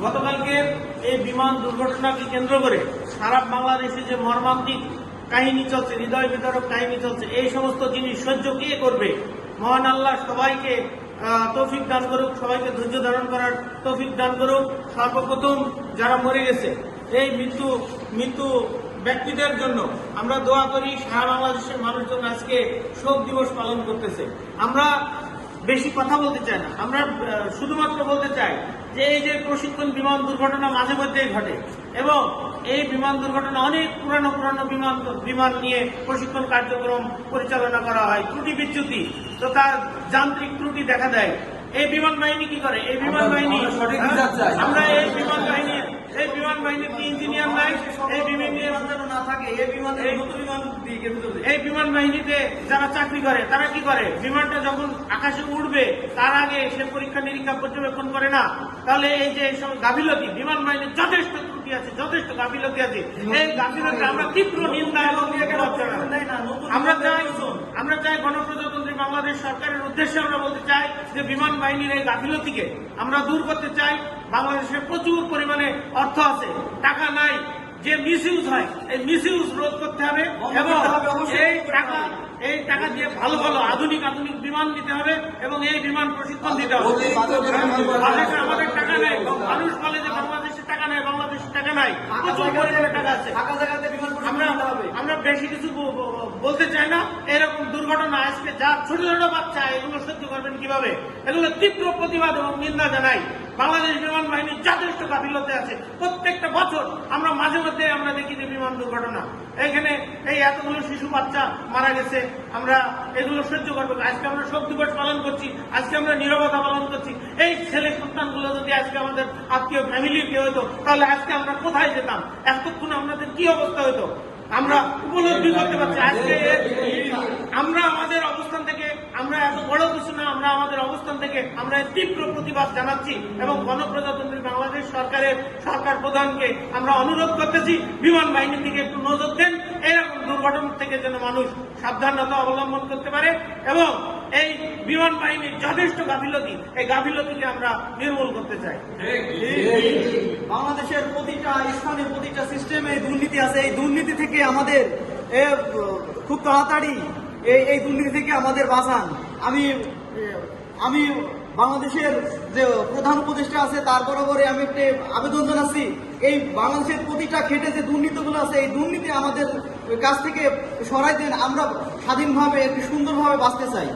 গতকালকে এই বিমান দুর্ঘটনাকে কেন্দ্র করে সারা বাংলাদেশে যে মর্মান্তিক কাহিনী চলছে, হৃদয় বিদারক কাহিনী চলছে, এই সমস্ত জিনিস সহ্য কে করবে? মহান আল্লাহ সবাইকে তৌফিক দান করুক, সবাইকে ধৈর্য ধারণ করার তৌফিক দান করুক। সর্বপ্রথম যারা মরে গেছে এই মৃত্যু ব্যক্তিদের জন্য আমরা দোয়া করি। সারা বাংলাদেশের মানুষজন আজকে শোক দিবস পালন করতেছে। আমরা বেশি কথা বলতে চাই না, আমরা শুধুমাত্র বলতে চাই যে এই যে প্রশিক্ষণ বিমান দুর্ঘটনা মাঝে মধ্যেই ঘটে এবং এই বিমান দুর্ঘটনা অনেক পুরানো বিমান নিয়ে প্রশিক্ষণ কার্যক্রম পরিচালনা করা হয়, ত্রুটি বিচ্যুতি তো তার যান্ত্রিক ত্রুটি দেখা দেয়। এই বিমান বাহিনী কি করে? এই বিমান বাহিনী আমরা এই বিমান বাহিনীর কি ইঞ্জিনিয়ার নাই? এই বিমান বাহিনীতে যারা চাকরি করে তারা কি করে? বিমানটা যখন আকাশে উঠবে তার আগে সে পরীক্ষা নিরীক্ষা পর্যবেক্ষণ করে না। তাহলে এই যে গাফিলতি, বিমান বাহিনীর যথেষ্ট ত্রুটি আছে, যথেষ্ট গাফিলতি আছে। এই গাফিলতি আমরা তীব্র নিন্দা এবং আমরা চাই গণপ্রজাতন্ত্রী বাংলাদেশ সরকারের উদ্দেশ্যে আমরা বলতে চাই যে বিমান বাহিনীর এই গাফিলতিকে আমরা দূর করতে চাই। বাংলাদেশে প্রচুর পরিমাণে অর্থ আছে, টাকা নাই, যে মিসইউজ হয় এই মিসইউজ রোধ করতে হবে এবং এই টাকা দিয়ে ভালো আধুনিক বিমান দিতে হবে এবং এই বিমান প্রশিক্ষণ দিতে হবে। আমাদের টাকা নেই, মানুষ বলে যে বাংলাদেশের টাকা নেই, বাংলাদেশের টাকা নাই, প্রচুর পরিমাণে টাকা আছে। আমরা বেশি কিছু বলতে চাই না। এরকম দুর্ঘটনা আজকে যা ছোট ছোট বাচ্চা, এগুলো সহ্য করবেন কিভাবে? এগুলো তীব্র প্রতিবাদ এবং নিন্দা জানাই। বাংলাদেশ বিমান বাহিনীর যথেষ্ট গাফিলতি আছে। প্রত্যেকটা বছর আমরা মাঝে মধ্যে আমরা দেখি যে বিমান দুর্ঘটনা, এখানে এই এতগুলো শিশু বাচ্চা মারা গেছে। আমরা এগুলো সহ্য করবো? আজকে আমরা শোক দিবস পালন করছি, আজকে আমরা নীরবতা পালন করছি। এই ছেলে সন্তানগুলো যদি আজকে আমাদের আত্মীয় ফ্যামিলির কেউ হতো তাহলে আজকে আমরা কোথায় যেতাম? এতক্ষণ আমাদের কি অবস্থা হতো আমরা উপলব্ধি করতে পারছি। আজকে আমরা আমাদের অবস্থান থেকে, আমরা এত বড় কিছু না, আমরা আমাদের অবস্থান থেকে আমরা তীব্র প্রতিবাদ জানাচ্ছি এবং গণপ্রজাতন্ত্রী বাংলাদেশ সরকার প্রধানকে আমরা অনুরোধ করতেছি বিমান বাহিনীর দিকে একটু নজর দেন, এরকম দুর্ঘটনা থেকে যেন মানুষ সাবধানতা অবলম্বন করতে পারে এবং এই বিমান বাহিনীর যথেষ্ট গাফিলতি, এই গাফিলতিকে আমরা নির্মূল করতে চাই। বাংলাদেশের প্রতিটা স্থানে প্রতিটা সিস্টেমে দুর্নীতি আছে। এই দুর্নীতি থেকে আমাদের খুব তাড়াতাড়ি এই দুর্নীতি থেকে আমাদের বাঁচান। আমি বাংলাদেশের যে প্রধান উপদেষ্টা আছে তার বরাবরে আমি একটা আবেদন জানাচ্ছি, এই বাংলাদেশের প্রতিটা খেটে যে দুর্নীতিগুলো আছে এই দুর্নীতি আমাদের কাছ থেকে সরাই দেন। আমরা স্বাধীনভাবে একটু সুন্দরভাবে বাঁচতে চাই।